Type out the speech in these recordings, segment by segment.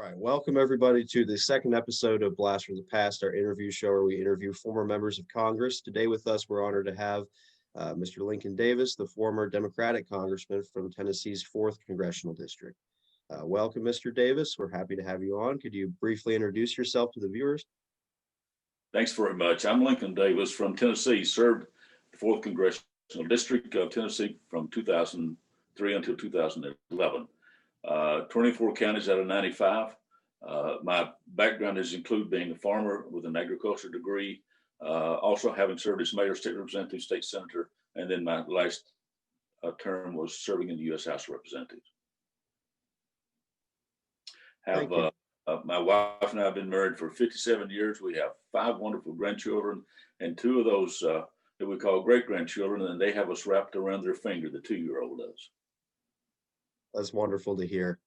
All right, welcome everybody to the second episode of Blast from the Past, our interview show where we interview former members of Congress. Today with us, we're honored to have Mr. Lincoln Davis, the former Democratic congressman from Tennessee's 4th Congressional District. Welcome, Mr. Davis. We're happy to have you on. Could you briefly introduce yourself to the viewers? Thanks very much. I'm Lincoln Davis from Tennessee, served the 4th Congressional District of Tennessee from 2003 until 2011. 24 counties out of 95. My background is include being a farmer with an agriculture degree, also having served as mayor, state representative, state senator, and then my last term was serving in the U.S. House of Representatives. My wife and I have been married for 57 years. We have 5 wonderful grandchildren, and 2 of those that we call great-grandchildren, and they have us wrapped around their finger, the 2-year-old does. That's wonderful to hear.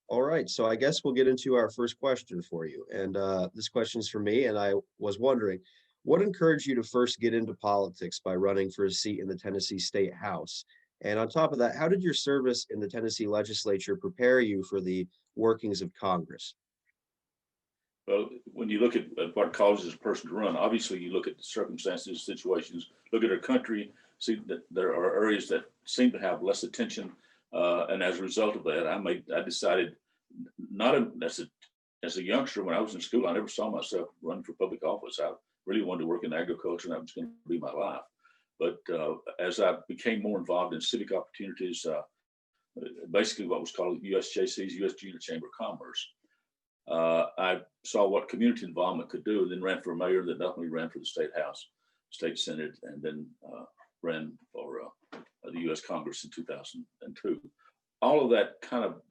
All right, so I guess we'll get into our first question for you. And this question is for me, and I was wondering, what encouraged you to first get into politics by running for a seat in the Tennessee State House? And on top of that, how did your service in the Tennessee legislature prepare you for the workings of Congress? Well, when you look at what causes a person to run, obviously you look at the circumstances, situations, look at our country, see that there are areas that seem to have less attention. And as a result of that, I decided as a youngster, when I was in school, I never saw myself running for public office. I really wanted to work in agriculture, and that was going to be my life. But as I became more involved in civic opportunities, basically what was called USJC's, U.S. Junior Chamber of Commerce, I saw what community involvement could do, and then ran for mayor, then ultimately ran for the state house, state senate, and then ran for the U.S. Congress in 2002. All of that kind of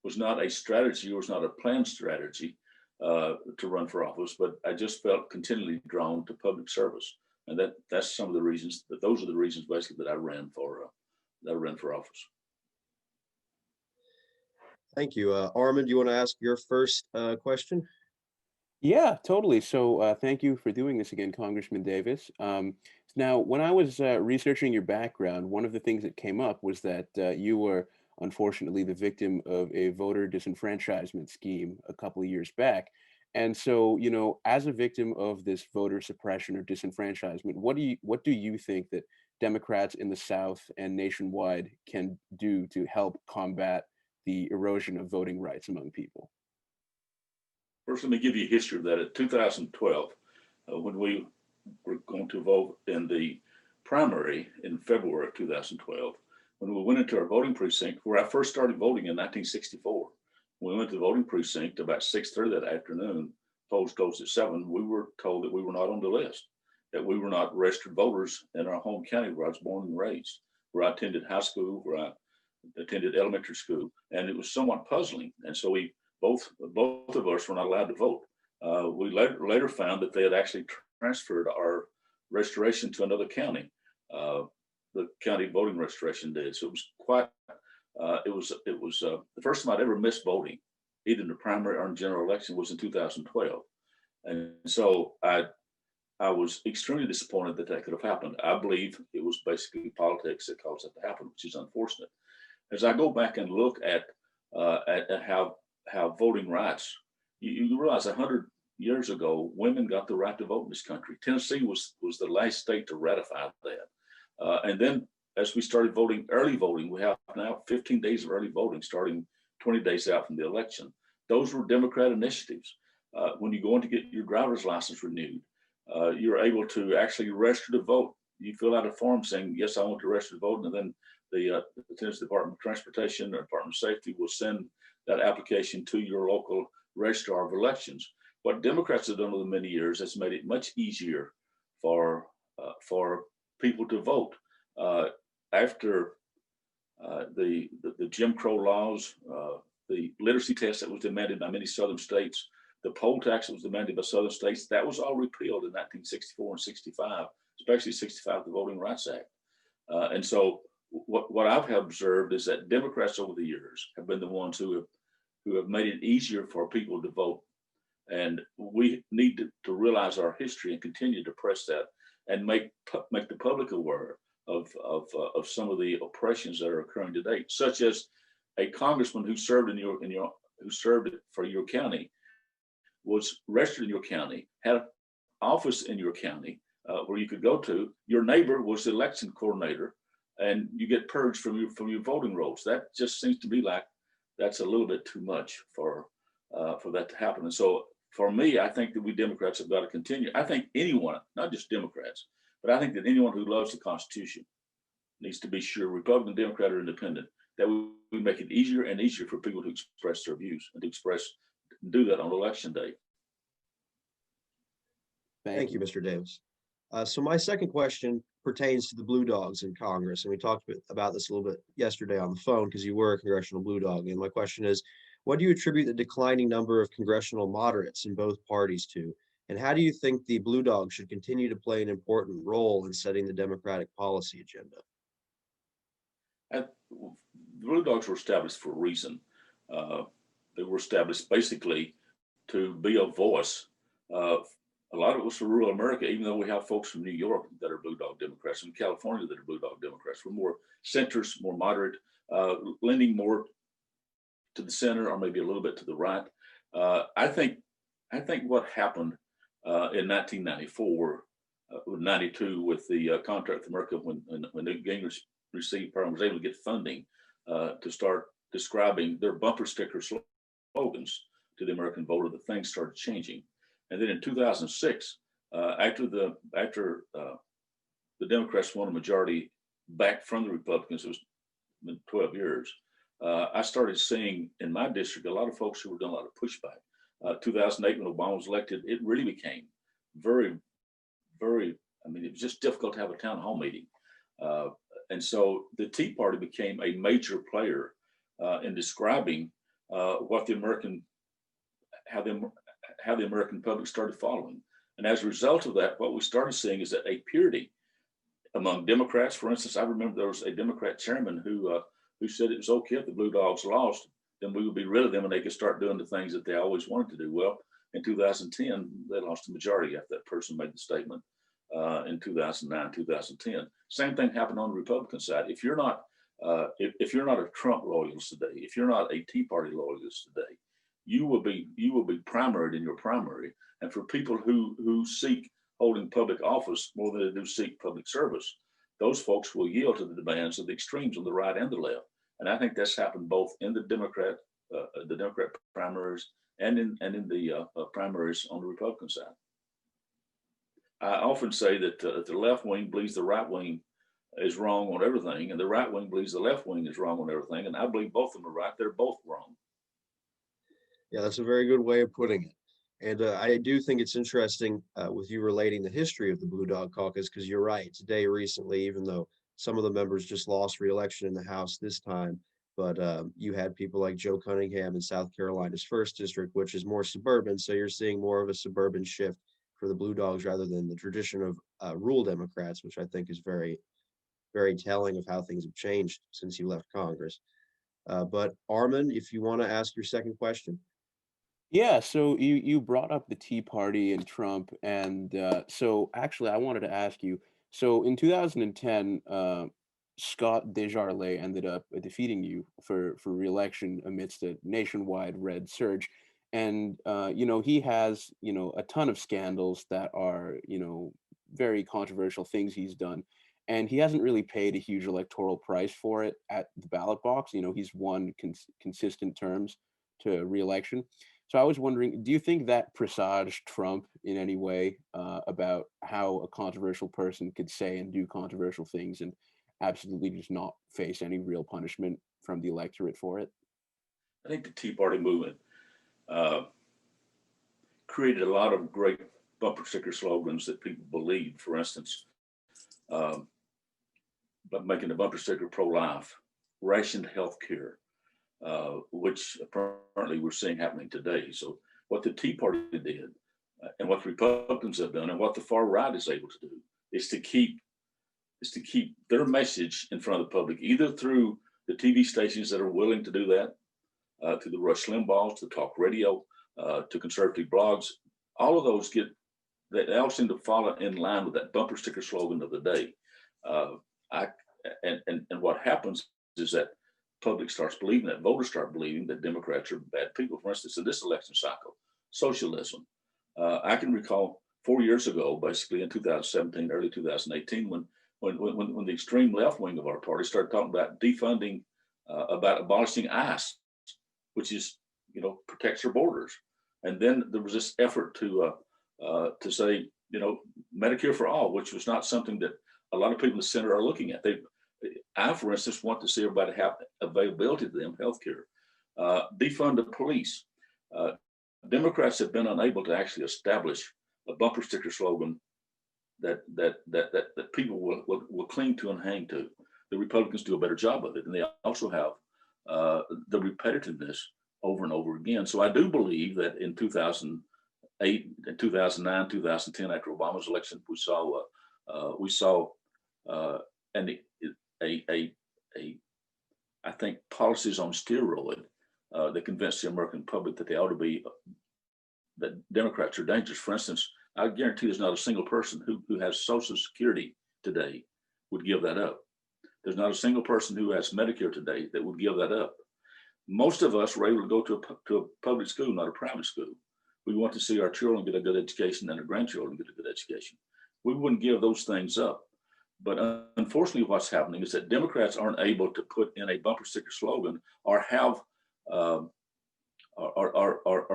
was not a strategy, or was not a planned strategy to run for office, but I just felt continually drawn to public service. And that's some of the reasons, those are the reasons basically that I ran for office. Thank you. Armin, do you want to ask your first question? Yeah, totally. So thank you for doing this again, Congressman Davis. Now, when I was researching your background, one of the things that came up was that you were unfortunately the victim of a voter disenfranchisement scheme a couple of years back. And so, as a victim of this voter suppression or disenfranchisement, what do you think that Democrats in the South and nationwide can do to help combat the erosion of voting rights among people? First, let me give you a history of that. In 2012, when we were going to vote in the primary in February of 2012, when we went into our voting precinct, where I first started voting in 1964, when we went to the voting precinct about 6:30 that afternoon, polls closed at 7, we were told that we were not on the list, that we were not registered voters in our home county where I was born and raised, where I attended high school, where I attended elementary school, and it was somewhat puzzling. And so both of us were not allowed to vote. We later found that they had actually transferred our registration to another county. The county voting registration did. So it was quite. It was the first time I'd ever missed voting, either in the primary or in general election, was in 2012, and so I was extremely disappointed that could have happened. I believe it was basically politics that caused that to happen, which is unfortunate. As I go back and look at how voting rights, you realize 100 years ago, women got the right to vote in this country. Tennessee was the last state to ratify that. And then as we started voting, early voting, we have now 15 days of early voting starting 20 days out from the election. Those were Democrat initiatives. When you go in to get your driver's license renewed, you're able to actually register to vote. You fill out a form saying, yes, I want to register to vote, and then the Tennessee Department of Transportation or Department of Safety will send that application to your local registrar of elections. What Democrats have done over many years has made it much easier for people to vote. After the Jim Crow laws, the literacy test that was demanded by many southern states, the poll tax that was demanded by southern states, that was all repealed in 1964 and 65, especially 65, the Voting Rights Act. And so what I've observed is that Democrats over the years have been the ones who have made it easier for people to vote. And we need to realize our history and continue to press that and make the public aware of some of the oppressions that are occurring today, such as a congressman who served who served for your county was registered in your county, had an office in your county where you could go to. Your neighbor was the election coordinator, and you get purged from your voting rolls. That just seems to be like that's a little bit too much for that to happen. And so for me, I think that we Democrats have got to continue. I think anyone, not just Democrats, but I think that anyone who loves the Constitution needs to be sure, Republican, Democrat, or Independent, that we make it easier and easier for people to express their views and to do that on election day. Thank you, Mr. Davis. So my second question pertains to the Blue Dogs in Congress, and we talked about this a little bit yesterday on the phone because you were a congressional Blue Dog. And my question is, what do you attribute the declining number of congressional moderates in both parties to? And how do you think the Blue Dogs should continue to play an important role in setting the Democratic policy agenda? The Blue Dogs were established for a reason. They were established basically to be a voice. A lot of it was for rural America, even though we have folks from New York that are Blue Dog Democrats, from California that are Blue Dog Democrats. We're more centrist, more moderate, leaning more to the center or maybe a little bit to the right. I think what happened in 1994, 92 with the contract with America when Newt Gingrich was able to get funding to start describing their bumper sticker slogans to the American voter, that things started changing. And then in 2006, after the Democrats won a majority back from the Republicans, it was been 12 years, I started seeing in my district a lot of folks who were doing a lot of pushback. 2008, when Obama was elected, it really became very, very, it was just difficult to have a town hall meeting. And so the Tea Party became a major player in describing what how the American public started following. And as a result of that, what we started seeing is that a purity among Democrats. For instance, I remember there was a Democrat chairman who said it was okay if the Blue Dogs lost, then we would be rid of them and they could start doing the things that they always wanted to do. Well, in 2010, they lost the majority after that person made the statement in 2009, 2010. Same thing happened on the Republican side. If you're not a Trump loyalist today, if you're not a Tea Party loyalist today, you will be primaried in your primary. And for people who seek holding public office more than they do seek public service, those folks will yield to the demands of the extremes on the right and the left. And I think that's happened both in the Democrat primaries and in the primaries on the Republican side. I often say that the left wing believes the right wing is wrong on everything, and the right wing believes the left wing is wrong on everything. And I believe both of them are right. They're both wrong. Yeah, that's a very good way of putting it. And I do think it's interesting with you relating the history of the Blue Dog Caucus, because you're right. Today, recently, even though some of the members just lost re-election in the House this time, but you had people like Joe Cunningham in South Carolina's 1st District, which is more suburban. So you're seeing more of a suburban shift for the Blue Dogs rather than the tradition of rural Democrats, which I think is very, very telling of how things have changed since you left Congress. But Armin, if you want to ask your second question. Yeah, so you brought up the Tea Party and Trump, and so actually I wanted to ask you, so in 2010, Scott Desjardins ended up defeating you for re-election amidst a nationwide red surge. And he has, a ton of scandals that are, very controversial things he's done. And he hasn't really paid a huge electoral price for it at the ballot box. He's won consistent terms to re-election. So I was wondering, do you think that presaged Trump in any way about how a controversial person could say and do controversial things and absolutely just not face any real punishment from the electorate for it? I think the Tea Party movement created a lot of great bumper sticker slogans that people believed. For instance, but making the bumper sticker pro-life, rationed health care, which apparently we're seeing happening today. So what the Tea Party did and what the Republicans have done and what the far right is able to do is to keep their message in front of the public, either through the TV stations that are willing to do that, to the Rush Limbaughs, to talk radio, to conservative blogs. All of those they all seem to fall in line with that bumper sticker slogan of the day. And what happens is that public starts believing that, voters start believing that Democrats are bad people. For instance, in this election cycle, socialism. I can recall 4 years ago, basically in 2017, early 2018, when the extreme left wing of our party started talking about defunding, about abolishing ICE, which is, protects your borders. And then there was this effort to say, Medicare for all, which was not something that a lot of people in the center are looking at. I, for instance, want to see everybody have availability to them healthcare. Defund the police. Democrats have been unable to actually establish a bumper sticker slogan that people will cling to and hang to. The Republicans do a better job of it, and they also have the repetitiveness over and over again. So I do believe that in 2008, in 2009, 2010, after Obama's election, we saw I think policies on steroid that convinced the American public that they ought to be, that Democrats are dangerous. For instance, I guarantee there's not a single person who has Social Security today would give that up. There's not a single person who has Medicare today that would give that up. Most of us were able to go to a public school, not a private school. We want to see our children get a good education and our grandchildren get a good education. We wouldn't give those things up. But unfortunately, what's happening is that Democrats aren't able to put in a bumper sticker slogan or have or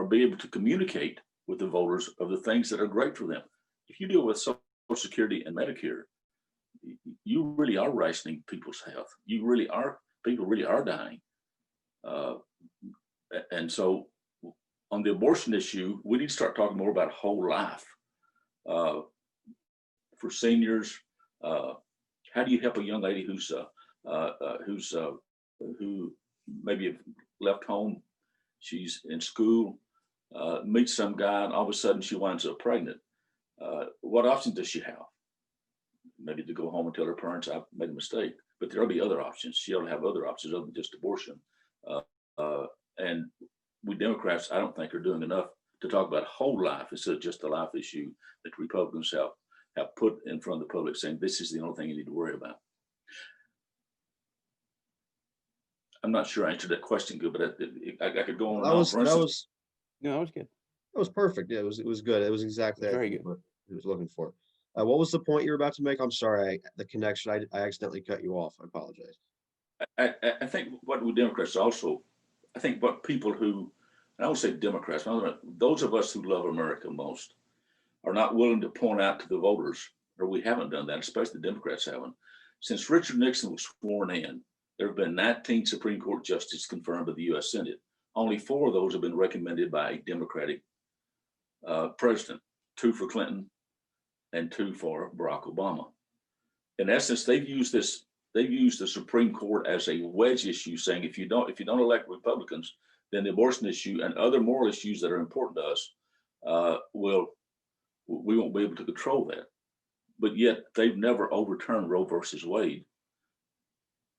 be able to communicate with the voters of the things that are great for them. If you deal with Social Security and Medicare, you really are rationing people's health. People really are dying. And so on the abortion issue, we need to start talking more about whole life. For seniors, how do you help a young lady who maybe left home, she's in school, meets some guy, and all of a sudden she winds up pregnant? What options does she have? Maybe to go home and tell her parents, I've made a mistake, but there'll be other options. She ought to have other options other than just abortion. And we Democrats, I don't think, are doing enough to talk about whole life instead of just the life issue that Republicans have put in front of the public, saying this is the only thing you need to worry about. I'm not sure I answered that question good, but I could go on. That was No, that was good. That was perfect. Yeah, it was good. It was exactly Very good. what he was looking for. What was the point you were about to make? I'm sorry, the connection. I accidentally cut you off. I apologize. I think what we Democrats also, I think what people who, and I would say Democrats, those of us who love America most, are not willing to point out to the voters, or we haven't done that, especially the Democrats haven't. Since Richard Nixon was sworn in, there have been 19 Supreme Court justices confirmed by the U.S. Senate. Only 4 of those have been recommended by a Democratic president, 2 for Clinton and 2 for Barack Obama. In essence, they've used the Supreme Court as a wedge issue, saying if you don't elect Republicans, then the abortion issue and other moral issues that are important to us we won't be able to control that. But yet they've never overturned Roe versus Wade.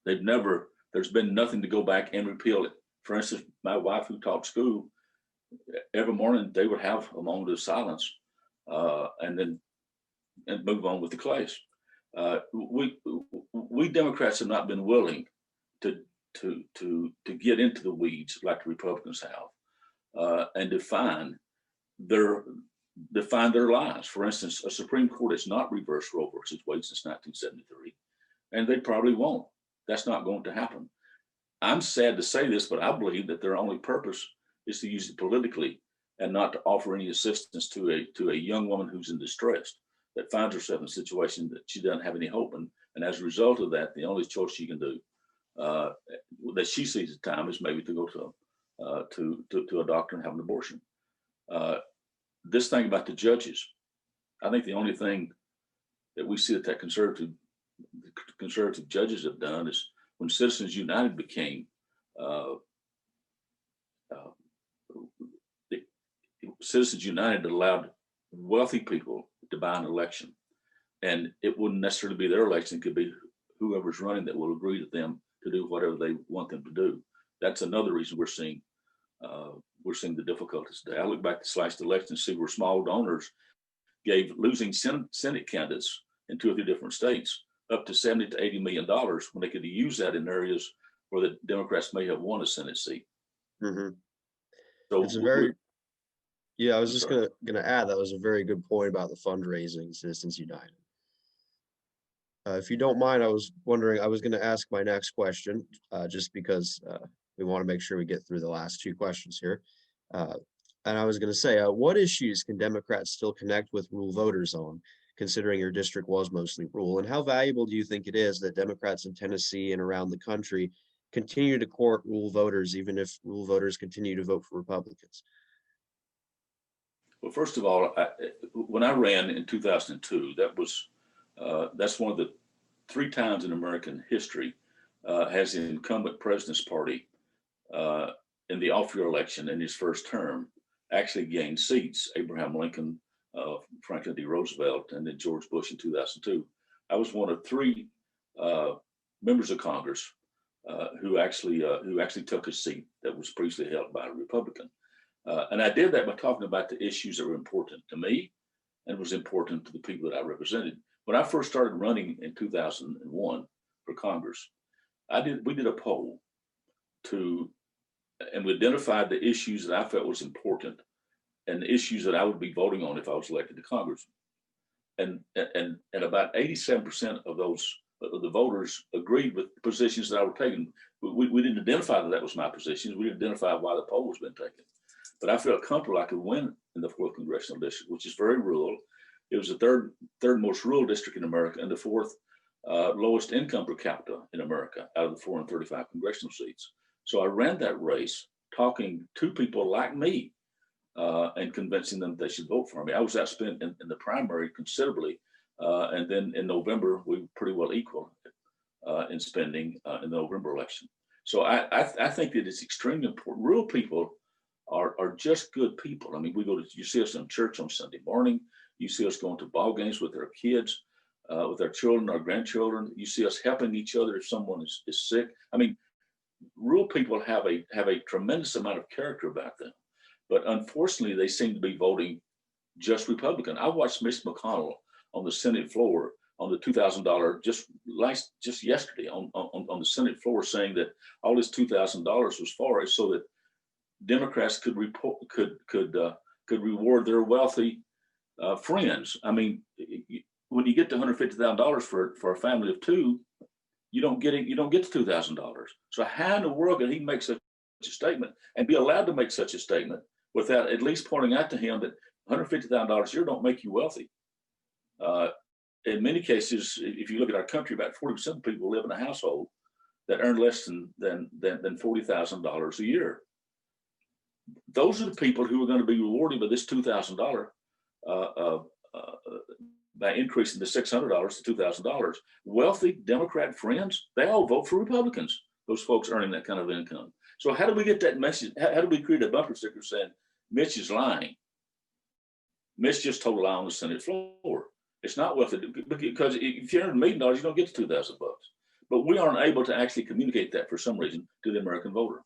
There's been nothing to go back and repeal it. For instance, my wife, who taught school, every morning they would have a moment of silence and move on with the class. We Democrats have not been willing to get into the weeds like the Republicans have and define their lives. For instance, a Supreme Court has not reversed Roe versus Wade since 1973, and they probably won't. That's not going to happen. I'm sad to say this, but I believe that their only purpose is to use it politically and not to offer any assistance to a young woman who's in distress, that finds herself in a situation that she doesn't have any hope. And as a result of that, the only choice she can do that she sees at the time is maybe to go to a doctor and have an abortion. This thing about the judges, I think the only thing that we see that conservative judges have done is when Citizens United became Citizens United allowed wealthy people to buy an election, and it wouldn't necessarily be their election. It could be whoever's running that will agree to them to do whatever they want them to do. That's another reason we're seeing the difficulties today. I look back to sliced elections and see where small donors gave losing Senate candidates in 2 or 3 different states up to $70 to $80 million when they could use that in areas where the Democrats may have won a Senate seat. Mhm. So It's a very, yeah, I was I'm just sorry. gonna add, that was a very good point about the fundraising, Citizens United. If you don't mind, I was wondering, I was gonna ask my next question, just because, we wanna make sure we get through the last two questions here. Uh, and I was gonna say, what issues can Democrats still connect with rural voters on, considering your district was mostly rural? And how valuable do you think it is that Democrats in Tennessee and around the country continue to court rural voters, even if rural voters continue to vote for Republicans? Well, first of all, when I ran in 2002, that's one of the 3 times in American history has the incumbent president's party uh, in the off-year election in his first term actually gained seats. Abraham Lincoln, Franklin D. Roosevelt, and then George Bush in 2002. I was one of 3 uh, members of Congress who actually took a seat that was previously held by a Republican. And I did that by talking about the issues that were important to me and was important to the people that I represented. When I first started running in 2001 for Congress, we did a poll and we identified the issues that I felt was important and the issues that I would be voting on if I was elected to Congress. And about 87% of the voters agreed with the positions that I was taking. We didn't identify that was my positions. We didn't identify why the poll was being taken. But I felt comfortable I could win in the 4th Congressional District, which is very rural. It was the third most rural district in America and the 4th lowest income per capita in America out of the 435 congressional seats. So I ran that race talking to people like me and convincing them they should vote for me. I was outspent in the primary considerably. And then in November, we were pretty well equal in spending in the November election. So I think that it's extremely important. Rural people are just good people. I mean, you see us in church on Sunday morning. You see us going to ball games with our kids, with our children, our grandchildren. You see us helping each other if someone is sick. I mean, rural people have a tremendous amount of character about them, but unfortunately, they seem to be voting just Republican. I watched Mitch McConnell on the Senate floor on the $2,000 just yesterday on the Senate floor saying that all this $2,000 was for is so that Democrats could reward their wealthy friends. I mean, when you get to $150,000 for a family of 2, you don't get it. You don't get to $2,000. So how in the world can he make such a statement and be allowed to make such a statement without at least pointing out to him that $150,000 a year don't make you wealthy? In many cases, if you look at our country, about 40% of people live in a household that earn less than $40,000 a year. Those are the people who are going to be rewarded by this $2,000 by increasing the $600 to $2,000. Wealthy Democrat friends, they all vote for Republicans, those folks earning that kind of income. So how do we get that message? How do we create a bumper sticker saying Mitch is lying? Mitch just told a lie on the Senate floor. It's not wealthy because if you earn $1 million, you don't get to $2,000. But we aren't able to actually communicate that for some reason to the American voter.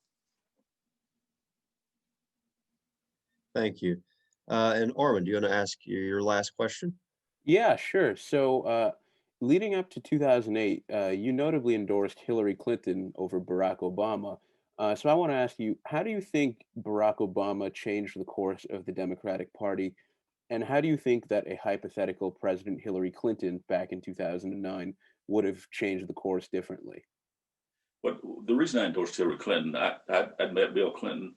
Thank you. And Armin, do you want to ask your last question? Yeah, sure. So, leading up to 2008, you notably endorsed Hillary Clinton over Barack Obama. So I want to ask you, how do you think Barack Obama changed the course of the Democratic Party? And how do you think that a hypothetical President Hillary Clinton back in 2009 would have changed the course differently? But the reason I endorsed Hillary Clinton, I'd met Bill Clinton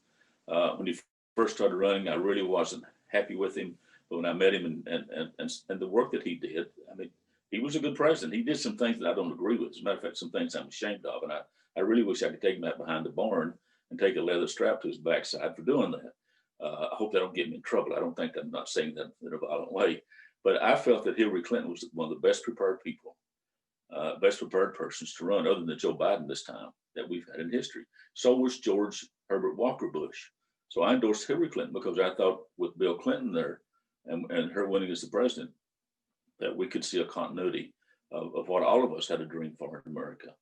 when he first started running. I really wasn't happy with him. But when I met him and the work that he did, I mean, he was a good president. He did some things that I don't agree with. As a matter of fact, some things I'm ashamed of. And I really wish I could take him out behind the barn and take a leather strap to his backside for doing that. I hope that don't get me in trouble. I don't think I'm not saying that in a violent way. But I felt that Hillary Clinton was one of the best prepared people, best prepared persons to run, other than Joe Biden this time, that we've had in history. So was George Herbert Walker Bush. So I endorsed Hillary Clinton because I thought with Bill Clinton there and her winning as the president, that we could see a continuity of what all of us had a dream for in America.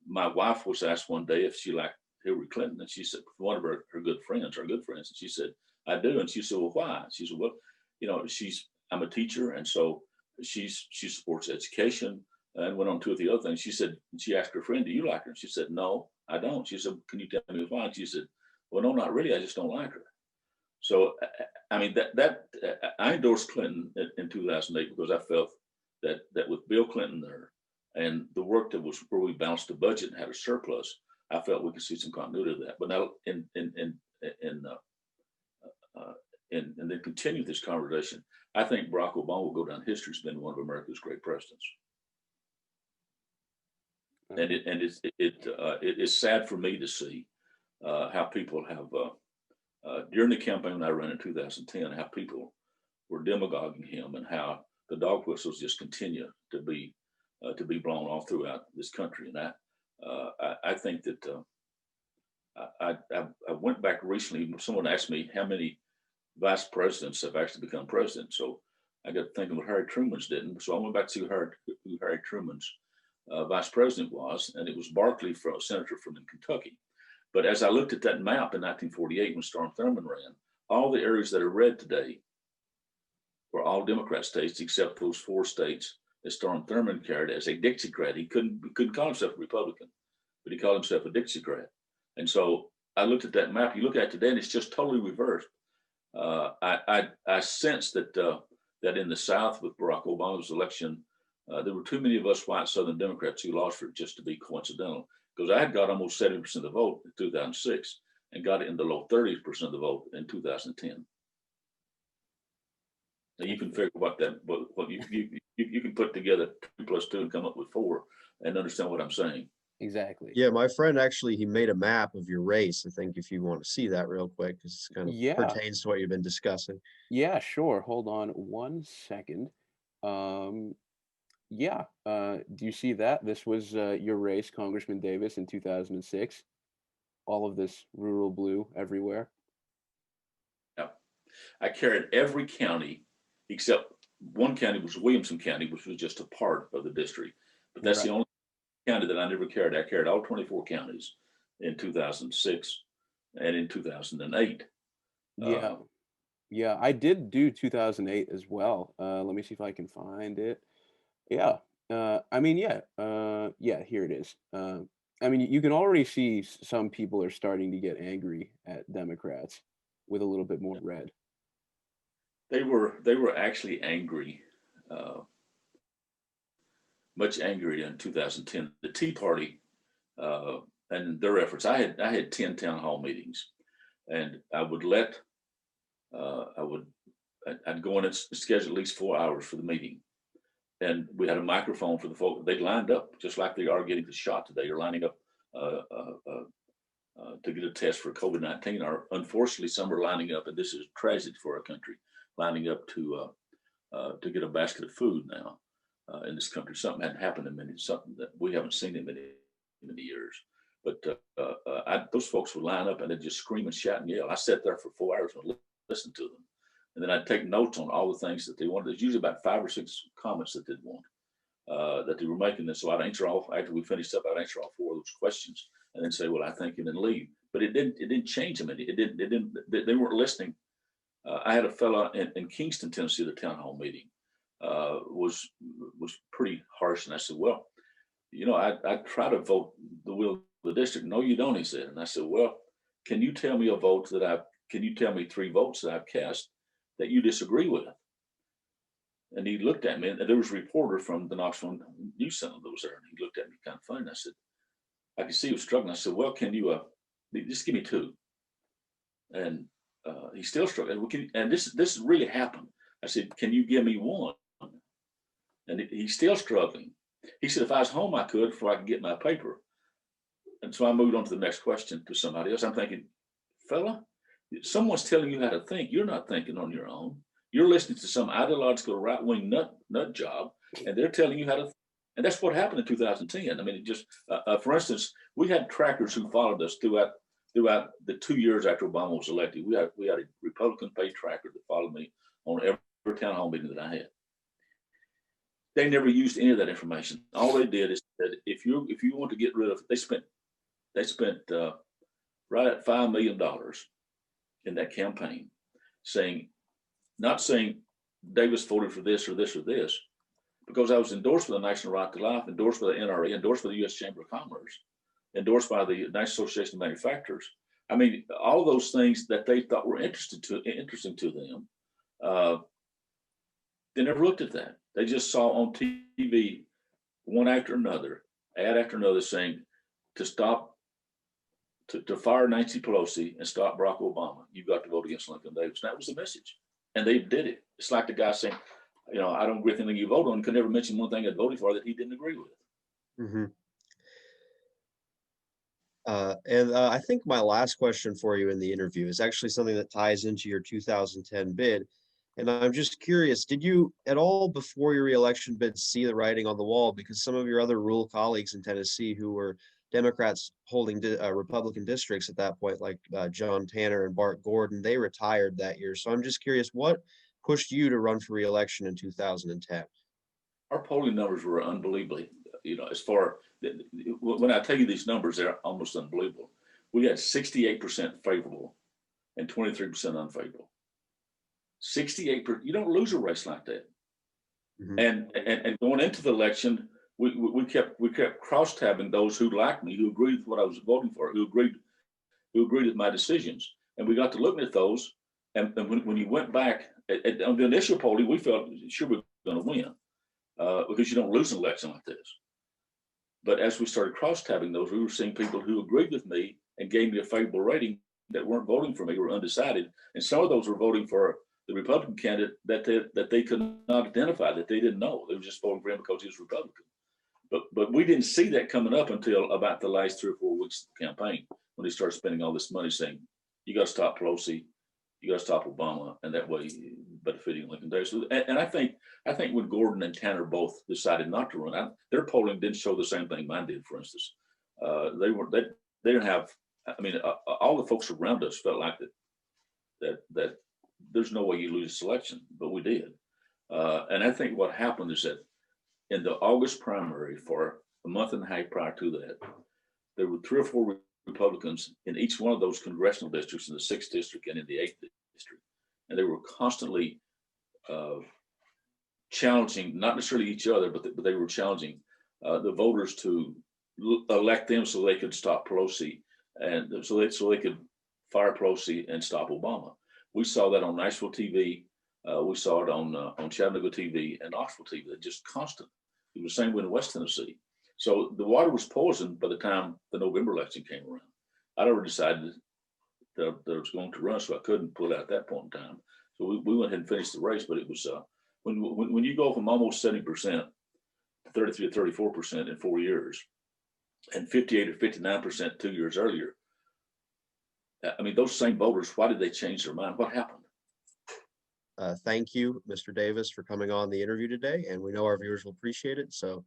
My wife was asked one day if she liked Hillary Clinton, and she said, one of her good friends, and she said, I do. And she said, well, why? She said, well, I'm a teacher, and so she supports education. and went on two or three other things. She said, she asked her friend, do you like her? She said, no, I don't. She said, can you tell me why? And she said, well, no, not really. I just don't like her. So, I mean, I endorsed Clinton in 2008 because I felt that with Bill Clinton there and the work that was where we balanced the budget and had a surplus, I felt we could see some continuity of that. But now, and then continue this conversation, I think Barack Obama will go down history as being one of America's great presidents. And it is sad for me to see how people have during the campaign when I ran in 2010, how people were demagoguing him and how the dog whistles just continue to be blown off throughout this country. And I think that I went back recently. Someone asked me how many vice presidents have actually become president. So I got thinking what Harry Truman's didn't. So I went back to see who Harry Truman's vice president was, and it was Barkley, a senator from Kentucky. But as I looked at that map in 1948 when Strom Thurmond ran, all the areas that are red today were all Democrat states except those 4 states that Strom Thurmond carried as a Dixiecrat. He couldn't call himself a Republican, but he called himself a Dixiecrat. And so I looked at that map. You look at it today, and it's just totally reversed. I sense that in the South with Barack Obama's election, there were too many of us white Southern Democrats who lost for it just to be coincidental. Because I had got almost 70% of the vote in 2006 and got it in the low 30% of the vote in 2010. Now you can figure what you can put together 2 plus 2 and come up with 4 and understand what I'm saying. Exactly. Yeah, my friend actually, he made a map of your race. I think if you want to see that real quick, because it kind of pertains to what you've been discussing. Yeah, sure. Hold on one second. Yeah. Do you see that? This was your race, Congressman Davis, in 2006. All of this rural blue everywhere. Yeah. I carried every county except one county, was Williamson County, which was just a part of the district. But that's the only county that I never carried. I carried all 24 counties in 2006 and in 2008. Yeah. Yeah, I did do 2008 as well. Let me see if I can find it. Yeah. I mean, yeah. Yeah, here it is. I mean, you can already see some people are starting to get angry at Democrats with a little bit more red. They were actually angry, much angrier in 2010. The Tea Party and their efforts. I had 10 town hall meetings, and I'd go in and schedule at least 4 hours for the meeting. And we had a microphone for the folks. They lined up just like they are getting the shot today. You're lining up to get a test for COVID-19. Or unfortunately, some are lining up, and this is tragic for our country, lining up to get a basket of food now in this country. Something hadn't happened something that we haven't seen in many years. But those folks would line up and they'd just scream and shout and yell. I sat there for 4 hours and listened to them. And then I'd take notes on all the things that they wanted. There's usually about 5 or 6 comments that they'd want, that they were making. And so I'd answer after we finished up, I'd answer all 4 of those questions and then say, well, I think, and then leave. But it didn't change them. They weren't listening. I had a fellow in Kingston, Tennessee, the town hall meeting was pretty harsh. And I said, well, I try to vote the will of the district. No, you don't, he said. And I said, well, can you tell me 3 votes that I've cast that you disagree with? And he looked at me, and there was a reporter from the Knoxville News Center that was there, and he looked at me kind of funny. And I said, I could see he was struggling. I said, well, can you just give me 2? And he's still struggling. And this really happened. I said, can you give me 1? And he's still struggling. He said, if I was home, I could, before I could get my paper. And so I moved on to the next question to somebody else. I'm thinking, fella, someone's telling you how to think. You're not thinking on your own. You're listening to some ideological right-wing nut job, and they're telling you how to think. And that's what happened in 2010. I mean, it just, for instance, we had trackers who followed us throughout the 2 years after Obama was elected. We had a Republican paid tracker that followed me on every town hall meeting that I had. They never used any of that information. All they did is that if you want to get rid of, they spent right at $5 million in that campaign, not saying Davis voted for this or this or this, because I was endorsed by the National Right to Life, endorsed by the NRA, endorsed by the U.S. Chamber of Commerce, endorsed by the National Association of Manufacturers. I mean, all those things that they thought were interesting to them, they never looked at that. They just saw on TV one after another, ad after another, saying to stop, to fire Nancy Pelosi and stop Barack Obama. You've got to vote against Lincoln Davis. That was the message, and they did it. It's like the guy saying, you know, I don't agree with anything you vote on. Could never mention one thing I voted for that he didn't agree with. Mm-hmm. I think my last question for you in the interview is actually something that ties into your 2010 bid. And I'm just curious, did you at all before your reelection bid see the writing on the wall? Because some of your other rural colleagues in Tennessee who were Democrats holding Republican districts at that point, like John Tanner and Bart Gordon, they retired that year. So I'm just curious, what pushed you to run for reelection in 2010? Our polling numbers were unbelievably, you know, as far, when I tell you these numbers, they're almost unbelievable. We had 68% favorable and 23% unfavorable. 68%, you don't lose a race like that. Mm-hmm. And going into the election, we kept cross-tabbing those who liked me, who agreed with what I was voting for, who agreed with my decisions. And we got to looking at those. And when you went back on the initial polling, we felt sure we were going to win because you don't lose an election like this. But as we started cross-tabbing those, we were seeing people who agreed with me and gave me a favorable rating that weren't voting for me, were undecided. And some of those were voting for the Republican candidate that they could not identify, that they didn't know. They were just voting for him because he was Republican. But we didn't see that coming up until about the last 3 or 4 weeks of the campaign, when they started spending all this money saying, you got to stop Pelosi, you got to stop Obama, and that way benefiting Lincoln Davis. And I think when Gordon and Tanner both decided not to run, their polling didn't show the same thing mine did, for instance. They didn't have, I mean, all the folks around us felt like that there's no way you lose this election, but we did. And I think what happened is that in the August primary, for a month and a half prior to that, there were 3 or 4 Republicans in each one of those congressional districts, in the 6th district and in the 8th district. And they were constantly challenging, not necessarily each other, but they were challenging the voters to elect them so they could stop Pelosi, and so they could fire Pelosi and stop Obama. We saw that on Nashville TV. We saw it on Chattanooga TV and Knoxville TV. Just constant. It was the same way in West Tennessee. So the water was poisoned by the time the November election came around. I'd already decided that I was going to run, so I couldn't pull out at that point in time. So we went ahead and finished the race. But it was when you go from almost 70% to 33 to 34% in 4 years, and 58 or 59% 2 years earlier. I mean, those same voters, why did they change their mind? What happened? Thank you, Mr. Davis, for coming on the interview today. And we know our viewers will appreciate it. So